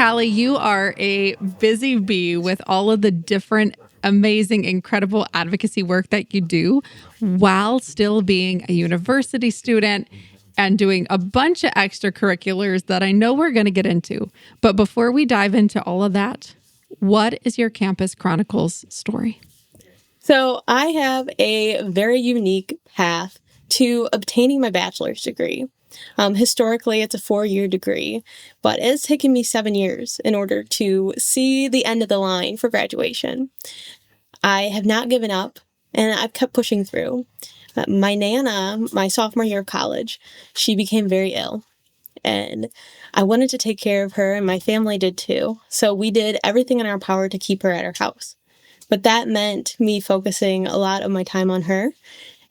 Kalli, you are a busy bee with all of the different amazing, incredible advocacy work that you do while still being a university student and doing a bunch of extracurriculars that I know we're going to get into. But before we dive into all of that, what is your Campus Chronicles story? So I have a very unique path to obtaining my bachelor's degree. Historically, it's a 4-year degree, but it's taken me 7 years in order to see the end of the line for graduation. I have not given up, and I've kept pushing through. My Nana, my sophomore year of college, she became very ill, and I wanted to take care of her, and my family did too. So we did everything in our power to keep her at our house. But that meant me focusing a lot of my time on her,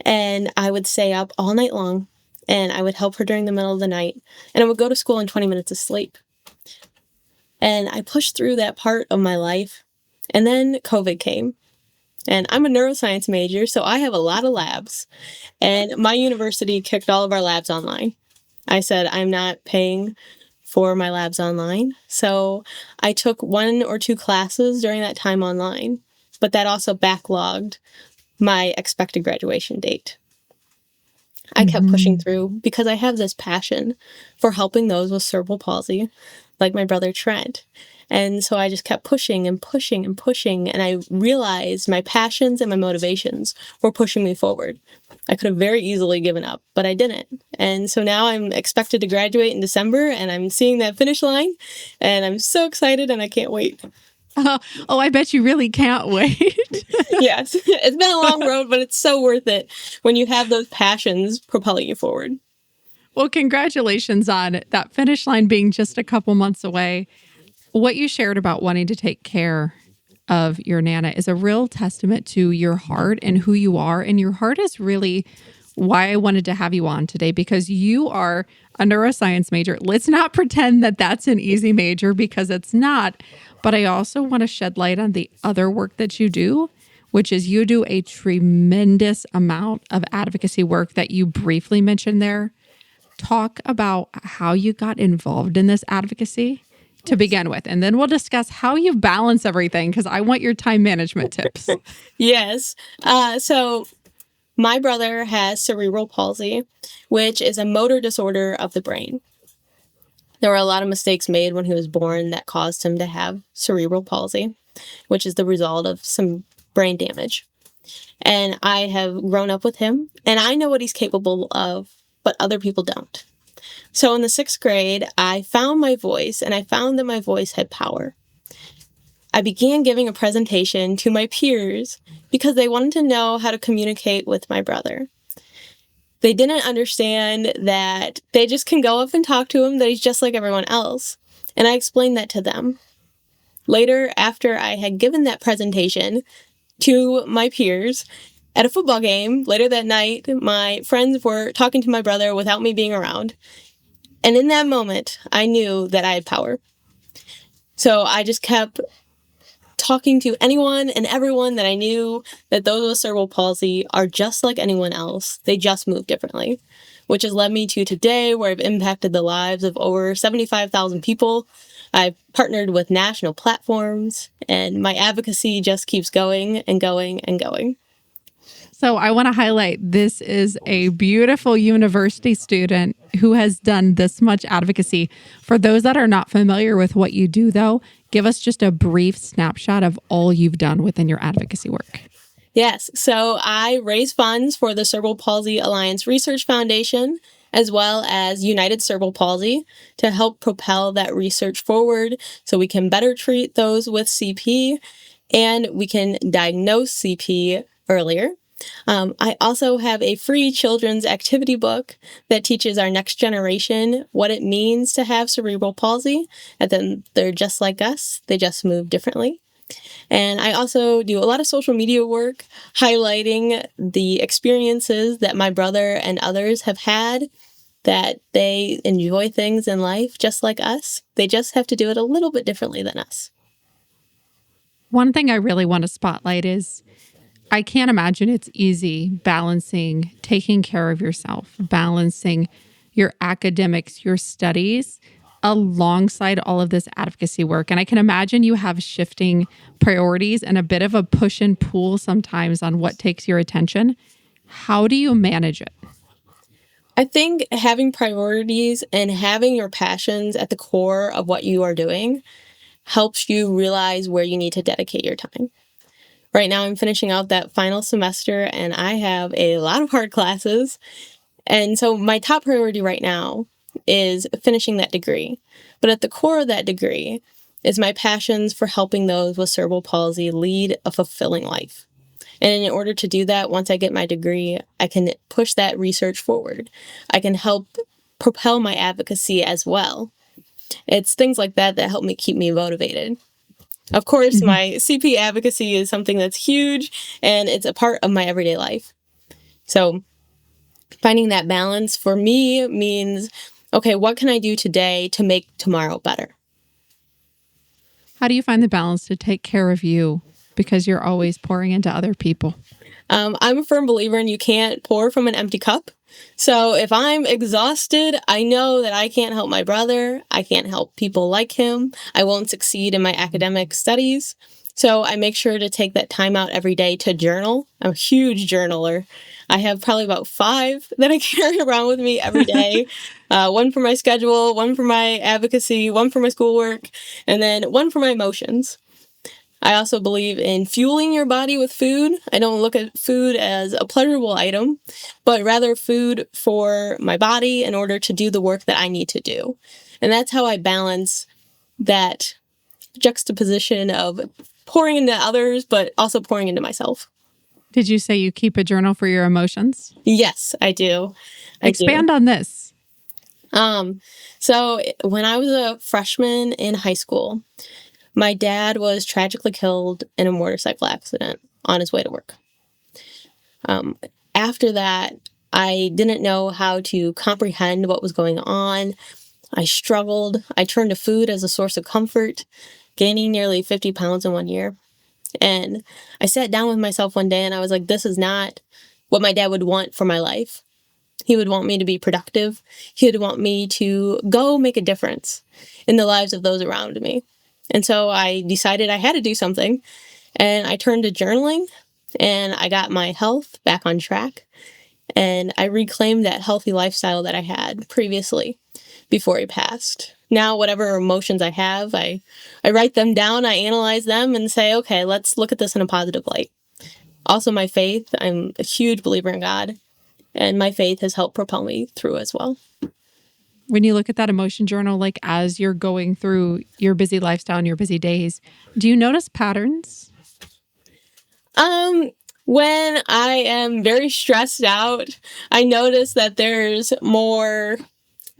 and I would stay up all night long, and I would help her during the middle of the night, and I would go to school in 20 minutes of sleep. And I pushed through that part of my life, and then COVID came. And I'm a neuroscience major, so I have a lot of labs, and my university kicked all of our labs online. I said, I'm not paying for my labs online, so I took 1 or 2 classes during that time online, but that also backlogged my expected graduation date. I kept pushing through because I have this passion for helping those with cerebral palsy, like my brother Trent. And so I just kept pushing and pushing and pushing, and I realized my passions and my motivations were pushing me forward. I could have very easily given up, but I didn't. And so now I'm expected to graduate in December, and I'm seeing that finish line, and I'm so excited, and I can't wait. Oh, I bet you really can't wait. Yes, it's been a long road, but it's so worth it when you have those passions propelling you forward. Well, congratulations on that finish line being just a couple months away. What you shared about wanting to take care of your Nana is a real testament to your heart and who you are. And your heart is really why I wanted to have you on today, because you are a neuroscience major. Let's not pretend that that's an easy major, because it's not. But I also want to shed light on the other work that you do, which is you do a tremendous amount of advocacy work that you briefly mentioned there. Talk about how you got involved in this advocacy to begin with, and then we'll discuss how you balance everything, because I want your time management tips. Yes. So my brother has cerebral palsy, which is a motor disorder of the brain. There were a lot of mistakes made when he was born that caused him to have cerebral palsy, which is the result of some brain damage. And I have grown up with him, and I know what he's capable of, but other people don't. So in the 6th grade, I found my voice, and I found that my voice had power. I began giving a presentation to my peers because they wanted to know how to communicate with my brother. They didn't understand that they just can go up and talk to him, that he's just like everyone else. And I explained that to them. Later, after I had given that presentation to my peers at a football game, later that night, my friends were talking to my brother without me being around. And in that moment, I knew that I had power. So I just kept talking to anyone and everyone that I knew that those with cerebral palsy are just like anyone else. They just move differently, which has led me to today, where I've impacted the lives of over 75,000 people. I've partnered with national platforms, and my advocacy just keeps going and going and going. So I want to highlight, this is a beautiful university student who has done this much advocacy. For those that are not familiar with what you do, though, give us just a brief snapshot of all you've done within your advocacy work. Yes. So I raise funds for the Cerebral Palsy Alliance Research Foundation, as well as United Cerebral Palsy, to help propel that research forward so we can better treat those with CP and we can diagnose CP earlier. I also have a free children's activity book that teaches our next generation what it means to have cerebral palsy, and then they're just like us, they just move differently. And I also do a lot of social media work highlighting the experiences that my brother and others have had, that they enjoy things in life just like us. They just have to do it a little bit differently than us. One thing I really want to spotlight is I can't imagine it's easy balancing taking care of yourself, balancing your academics, your studies, alongside all of this advocacy work. And I can imagine you have shifting priorities and a bit of a push and pull sometimes on what takes your attention. How do you manage it? I think having priorities and having your passions at the core of what you are doing helps you realize where you need to dedicate your time. Right now, I'm finishing out that final semester and I have a lot of hard classes. And so my top priority right now is finishing that degree. But at the core of that degree is my passions for helping those with cerebral palsy lead a fulfilling life. And in order to do that, once I get my degree, I can push that research forward. I can help propel my advocacy as well. It's things like that that help me keep me motivated. Of course, my CP advocacy is something that's huge and it's a part of my everyday life. So finding that balance for me means, okay, what can I do today to make tomorrow better? How do you find the balance to take care of you because you're always pouring into other people? I'm a firm believer in you can't pour from an empty cup. So if I'm exhausted, I know that I can't help my brother. I can't help people like him. I won't succeed in my academic studies. So I make sure to take that time out every day to journal. I'm a huge journaler. I have probably about 5 that I carry around with me every day. One for my schedule, one for my advocacy, one for my schoolwork, and then one for my emotions. I also believe in fueling your body with food. I don't look at food as a pleasurable item, but rather food for my body in order to do the work that I need to do. And that's how I balance that juxtaposition of pouring into others, but also pouring into myself. Did you say you keep a journal for your emotions? Yes, I do. Expand on this. So when I was a freshman in high school, my dad was tragically killed in a motorcycle accident on his way to work. After that, I didn't know how to comprehend what was going on. I struggled. I turned to food as a source of comfort, gaining nearly 50 pounds in 1 year. And I sat down with myself one day and I was like, this is not what my dad would want for my life. He would want me to be productive. He would want me to go make a difference in the lives of those around me. And so I decided I had to do something. And I turned to journaling and I got my health back on track. And I reclaimed that healthy lifestyle that I had previously before he passed. Now, whatever emotions I have, I write them down, I analyze them and say, okay, let's look at this in a positive light. Also, my faith, I'm a huge believer in God, and my faith has helped propel me through as well. When you look at that emotion journal, like as you're going through your busy lifestyle and your busy days, do you notice patterns? When I am very stressed out, I notice that there's more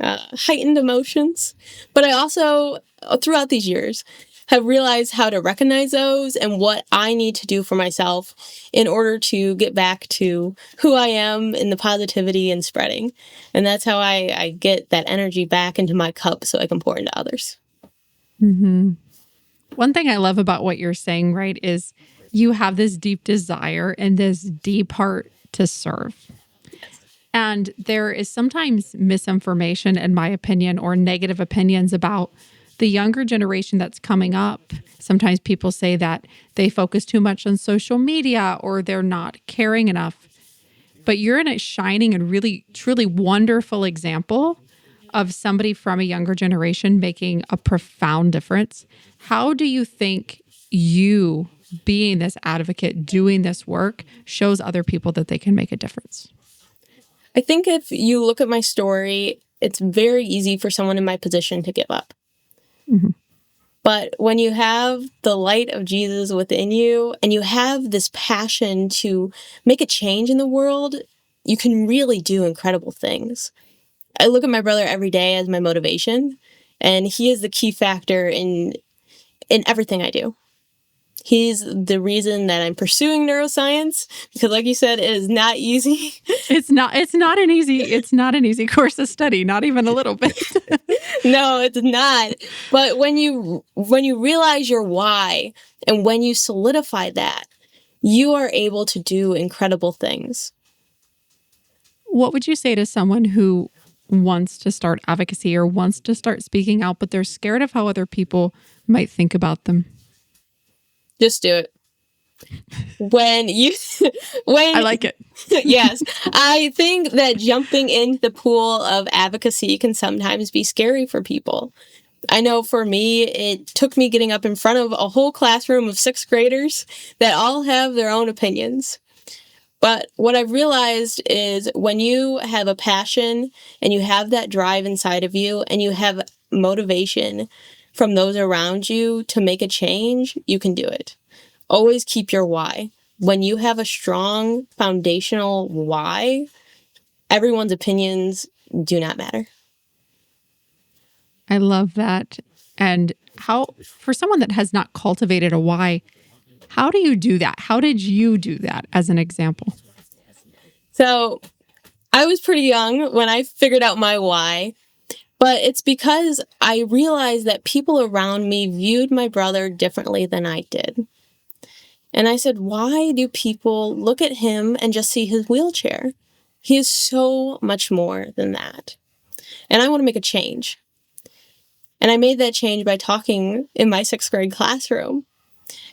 heightened emotions. But I also, throughout these years, have realized how to recognize those and what I need to do for myself in order to get back to who I am in the positivity and spreading. And that's how I get that energy back into my cup so I can pour into others. Mm-hmm. One thing I love about what you're saying, right, is you have this deep desire and this deep heart to serve. And there is sometimes misinformation, in my opinion, or negative opinions about the younger generation that's coming up. Sometimes people say that they focus too much on social media or they're not caring enough. But you're in a shining and really, truly wonderful example of somebody from a younger generation making a profound difference. How do you think you, being this advocate, doing this work, shows other people that they can make a difference? I think if you look at my story, it's very easy for someone in my position to give up. Mm-hmm. But when you have the light of Jesus within you and you have this passion to make a change in the world, you can really do incredible things. I look at my brother every day as my motivation, and he is the key factor in everything I do. He's the reason that I'm pursuing neuroscience because, like you said, it is not easy. It's not an easy course of study, not even a little bit. No, it's not. But when you realize your why and when you solidify that, you are able to do incredible things. What would you say to someone who wants to start advocacy or wants to start speaking out, but they're scared of how other people might think about them? Just do it. When I like it. Yes, I think that jumping into the pool of advocacy can sometimes be scary for people. I know for me, it took me getting up in front of a whole classroom of sixth graders that all have their own opinions. But what I've realized is when you have a passion and you have that drive inside of you and you have motivation from those around you to make a change, you can do it. Always keep your why. When you have a strong foundational why, everyone's opinions do not matter. I love that. And how, for someone that has not cultivated a why, how do you do that? How did you do that as an example? So I was pretty young when I figured out my why, but it's because I realized that people around me viewed my brother differently than I did. And I said, why do people look at him and just see his wheelchair? He is so much more than that. And I want to make a change. And I made that change by talking in my sixth grade classroom.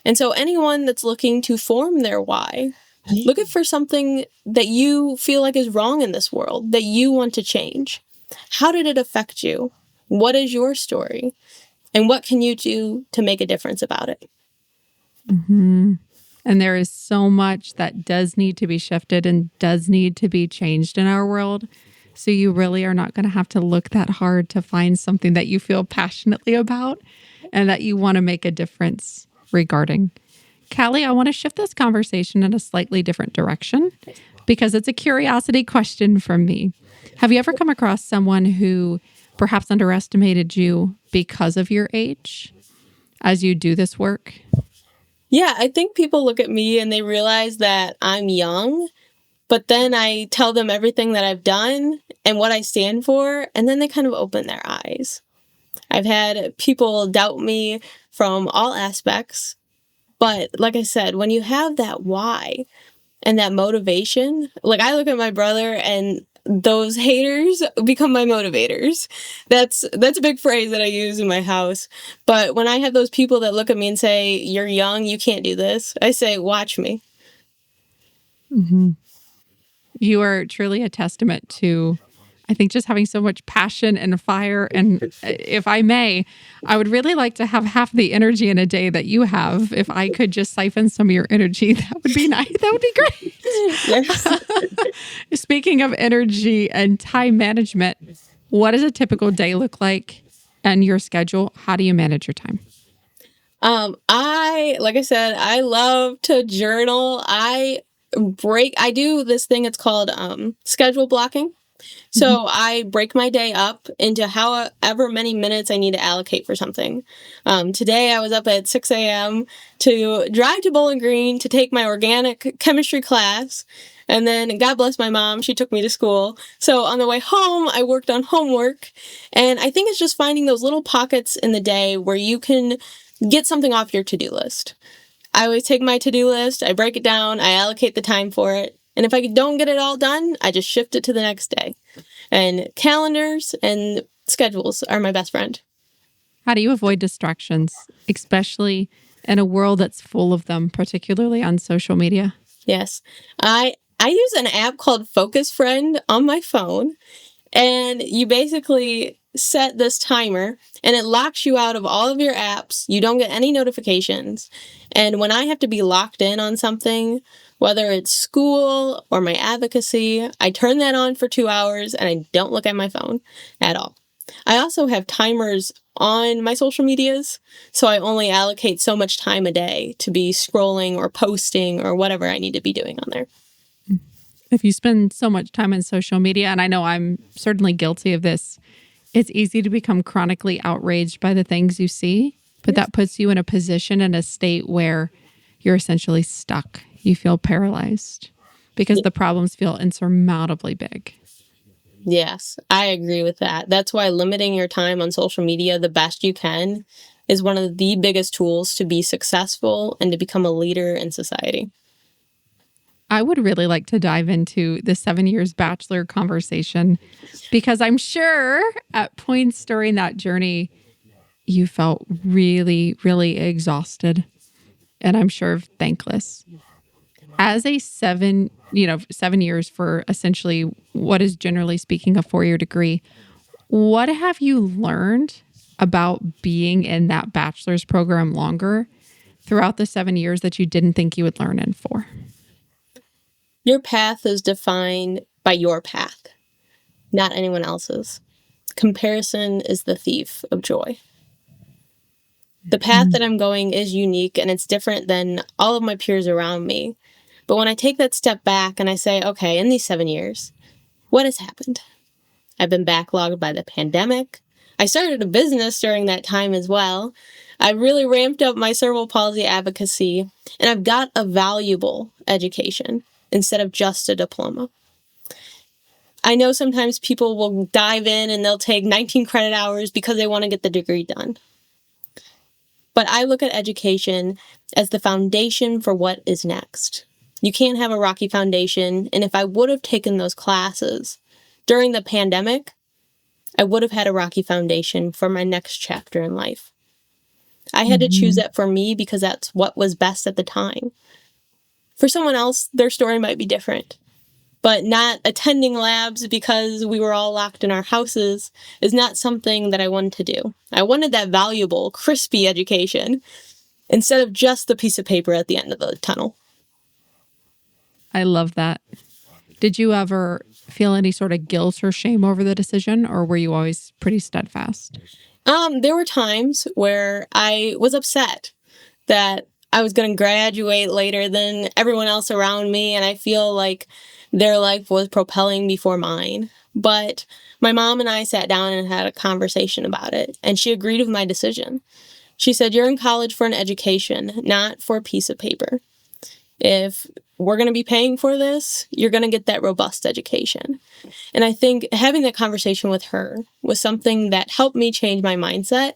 And so anyone that's looking to form their why, look at for something that you feel like is wrong in this world, that you want to change. How did it affect you? What is your story? And what can you do to make a difference about it? Mm-hmm. And there is so much that does need to be shifted and does need to be changed in our world. So you really are not going to have to look that hard to find something that you feel passionately about and that you want to make a difference regarding. Kalli, I want to shift this conversation in a slightly different direction because it's a curiosity question from me. Have you ever come across someone who perhaps underestimated you because of your age as you do this work? Yeah, I think people look at me and they realize that I'm young, but then I tell them everything that I've done and what I stand for, and then they kind of open their eyes. I've had people doubt me from all aspects, but like I said, when you have that why and that motivation, like I look at my brother and those haters become my motivators. That's a big phrase that I use in my house. But when I have those people that look at me and say, "You're young, you can't do this," I say, "Watch me." Mm-hmm. You are truly a testament to, I think, just having so much passion and fire. And if I may, I would really like to have half the energy in a day that you have. If I could just siphon some of your energy, that would be nice. That would be great. Yes. Speaking of energy and time management, what does a typical day look like and your schedule? How do you manage your time? Like I said, I love to journal. I do this thing, it's called schedule blocking. So I break my day up into however many minutes I need to allocate for something. Today I was up at 6 a.m. to drive to Bowling Green to take my organic chemistry class. And then God bless my mom, she took me to school. So on the way home, I worked on homework. And I think it's just finding those little pockets in the day where you can get something off your to-do list. I always take my to-do list, I break it down, I allocate the time for it. And if I don't get it all done, I just shift it to the next day. And calendars and schedules are my best friend. How do you avoid distractions, especially in a world that's full of them, particularly on social media? Yes. I use an app called Focus Friend on my phone, and you basically set this timer and it locks you out of all of your apps. You don't get any notifications. And when I have to be locked in on something, whether it's school or my advocacy, I turn that on for 2 hours and I don't look at my phone at all. I also have timers on my social medias, so I only allocate so much time a day to be scrolling or posting or whatever I need to be doing on there. If you spend so much time on social media, and I know I'm certainly guilty of this, it's easy to become chronically outraged by the things you see, but that puts you in a position, in a state where you're essentially stuck. You feel paralyzed because the problems feel insurmountably big. Yes, I agree with that. That's why limiting your time on social media the best you can is one of the biggest tools to be successful and to become a leader in society. I would really like to dive into the 7 years bachelor conversation because I'm sure at points during that journey, you felt really, really exhausted and I'm sure thankless. As a 7 years for essentially what is generally speaking a 4-year degree, what have you learned about being in that bachelor's program longer throughout the 7 years that you didn't think you would learn in 4? Your path is defined by your path, not anyone else's. Comparison is the thief of joy. The path that I'm going is unique and it's different than all of my peers around me. But when I take that step back and I say, okay, in these 7 years, what has happened? I've been backlogged by the pandemic. I started a business during that time as well. I really ramped up my cerebral palsy advocacy, and I've got a valuable education instead of just a diploma. I know sometimes people will dive in and they'll take 19 credit hours because they want to get the degree done. But I look at education as the foundation for what is next. You can't have a rocky foundation, and if I would have taken those classes during the pandemic, I would have had a rocky foundation for my next chapter in life. I had to choose that for me because that's what was best at the time. For someone else, their story might be different. But not attending labs because we were all locked in our houses is not something that I wanted to do. I wanted that valuable, crispy education instead of just the piece of paper at the end of the tunnel. I love that. Did you ever feel any sort of guilt or shame over the decision, or were you always pretty steadfast? There were times where I was upset that I was going to graduate later than everyone else around me, and I feel like their life was propelling before mine. But my mom and I sat down and had a conversation about it, and she agreed with my decision. She said, "You're in college for an education, not for a piece of paper. If we're going to be paying for this, you're going to get that robust education." And I think having that conversation with her was something that helped me change my mindset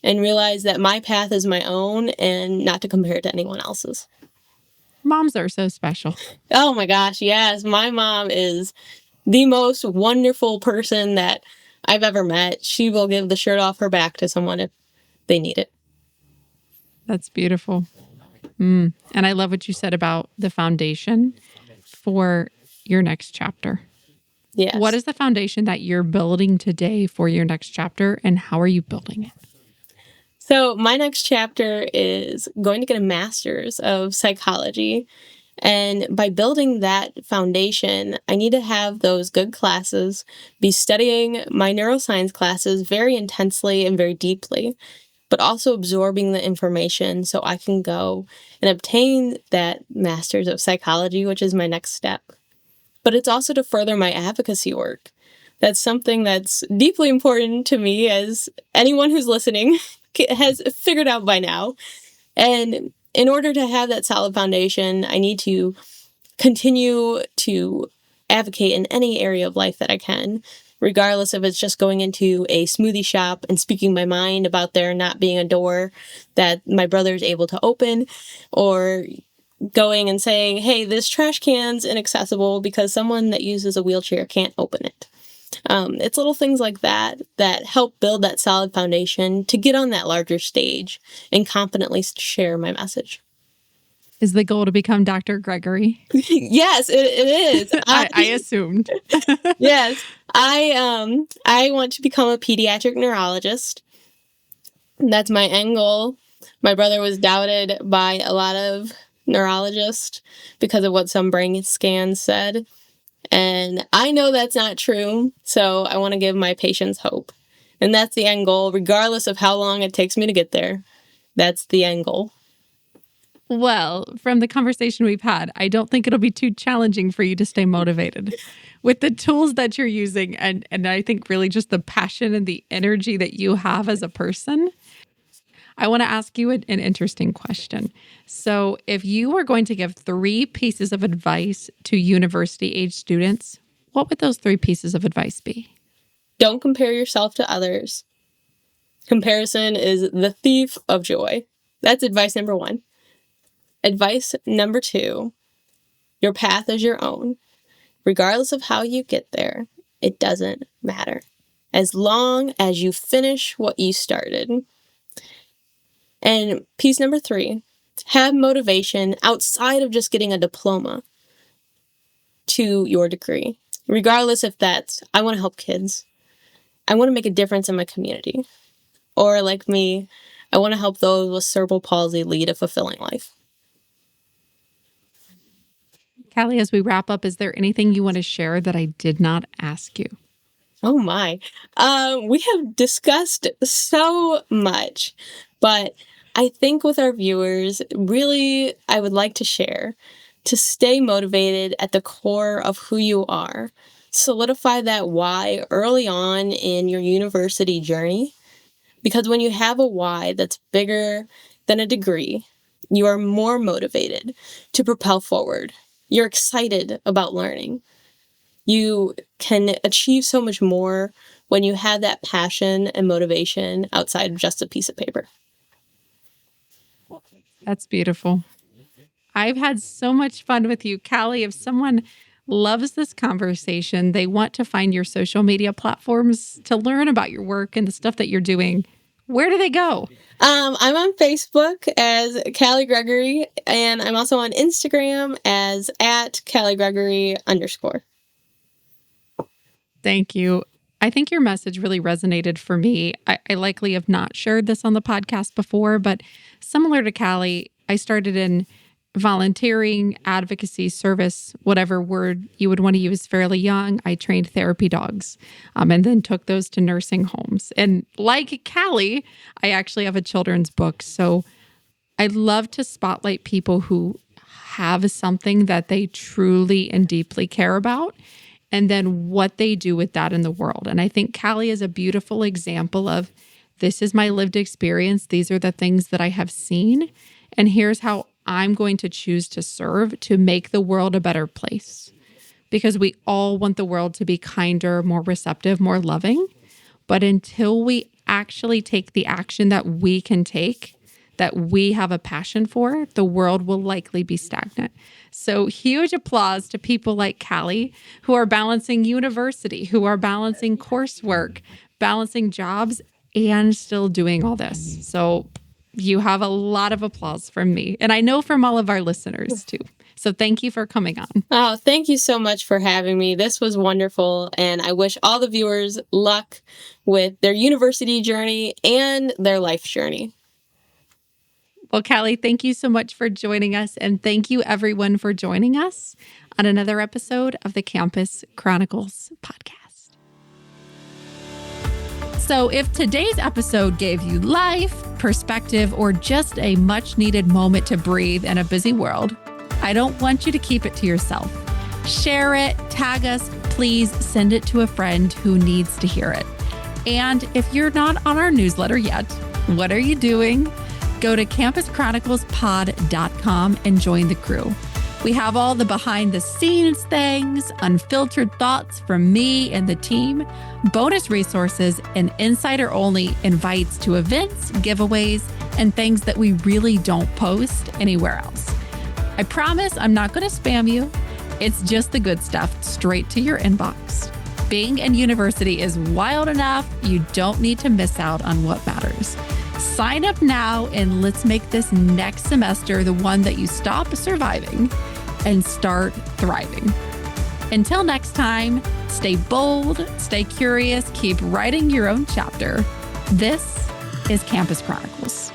and realize that my path is my own and not to compare it to anyone else's. Moms are so special. Oh my gosh, yes. My mom is the most wonderful person that I've ever met. She will give the shirt off her back to someone if they need it. That's beautiful. And I love what you said about the foundation for your next chapter. Yes. What is the foundation that you're building today for your next chapter, and how are you building it? So my next chapter is going to get a master's of psychology. And by building that foundation, I need to have those good classes, be studying my neuroscience classes very intensely and very deeply, but also absorbing the information so I can go and obtain that master's of psychology, which is my next step. But it's also to further my advocacy work. That's something that's deeply important to me, as anyone who's listening has figured out by now. And in order to have that solid foundation, I need to continue to advocate in any area of life that I can, regardless if it's just going into a smoothie shop and speaking my mind about there not being a door that my brother is able to open, or going and saying, hey, this trash can's inaccessible because someone that uses a wheelchair can't open it. It's little things like that that help build that solid foundation to get on that larger stage and confidently share my message. Is the goal to become Dr. Gregory? Yes, it is. I assumed. Yes. I want to become a pediatric neurologist. That's my end goal. My brother was doubted by a lot of neurologists because of what some brain scans said. And I know that's not true, so I want to give my patients hope. And that's the end goal, regardless of how long it takes me to get there. That's the end goal. Well, from the conversation we've had, I don't think it'll be too challenging for you to stay motivated with the tools that you're using. And I think really just the passion and the energy that you have as a person. I want to ask you an interesting question. So if you were going to give 3 pieces of advice to university-age students, what would those 3 pieces of advice be? Don't compare yourself to others. Comparison is the thief of joy. That's advice number 1. Advice number 2, Your path is your own. Regardless of how you get there, it doesn't matter. As long as you finish what you started. And piece number 3, have motivation outside of just getting a diploma to your degree. Regardless if that's, I want to help kids. I want to make a difference in my community. Or like me, I want to help those with cerebral palsy lead a fulfilling life. Kalli, as we wrap up, is there anything you want to share that I did not ask you? Oh my. We have discussed so much, but I think with our viewers, really, I would like to share to stay motivated at the core of who you are. Solidify that why early on in your university journey, because when you have a why that's bigger than a degree, you are more motivated to propel forward. You're excited about learning. You can achieve so much more when you have that passion and motivation outside of just a piece of paper. That's beautiful. I've had so much fun with you, Kalli. If someone loves this conversation, they want to find your social media platforms to learn about your work and the stuff that you're doing, where do they go? I'm on Facebook as Kalli Gregory, and I'm also on Instagram as @KalliGregory_. Thank you. I think your message really resonated for me. I likely have not shared this on the podcast before, but similar to Kalli, I started in volunteering, advocacy, service, whatever word you would want to use, fairly young. I trained therapy dogs and then took those to nursing homes. And like Kalli, I actually have a children's book. So I love to spotlight people who have something that they truly and deeply care about, and then what they do with that in the world. And I think Kalli is a beautiful example of, this is my lived experience. These are the things that I have seen. And here's how I'm going to choose to serve to make the world a better place. Because we all want the world to be kinder, more receptive, more loving. But until we actually take the action that we can take, that we have a passion for, the world will likely be stagnant. So huge applause to people like Kalli who are balancing university, who are balancing coursework, balancing jobs, and still doing all this. So you have a lot of applause from me, and I know from all of our listeners too. So thank you for coming on. Oh, thank you so much for having me. This was wonderful, and I wish all the viewers luck with their university journey and their life journey. Well, Kalli, thank you so much for joining us, and thank you everyone for joining us on another episode of the Campus Chronicles podcast. So if today's episode gave you life, perspective, or just a much needed moment to breathe in a busy world, I don't want you to keep it to yourself. Share it, tag us, please send it to a friend who needs to hear it. And if you're not on our newsletter yet, what are you doing? Go to campuschroniclespod.com and join the crew. We have all the behind the scenes things, unfiltered thoughts from me and the team, bonus resources, and insider only invites to events, giveaways, and things that we really don't post anywhere else. I promise I'm not going to spam you. It's just the good stuff straight to your inbox. Being in university is wild enough. You don't need to miss out on what matters. Sign up now and let's make this next semester the one that you stop surviving and start thriving. Until next time, stay bold, stay curious, keep writing your own chapter. This is Campus Chronicles.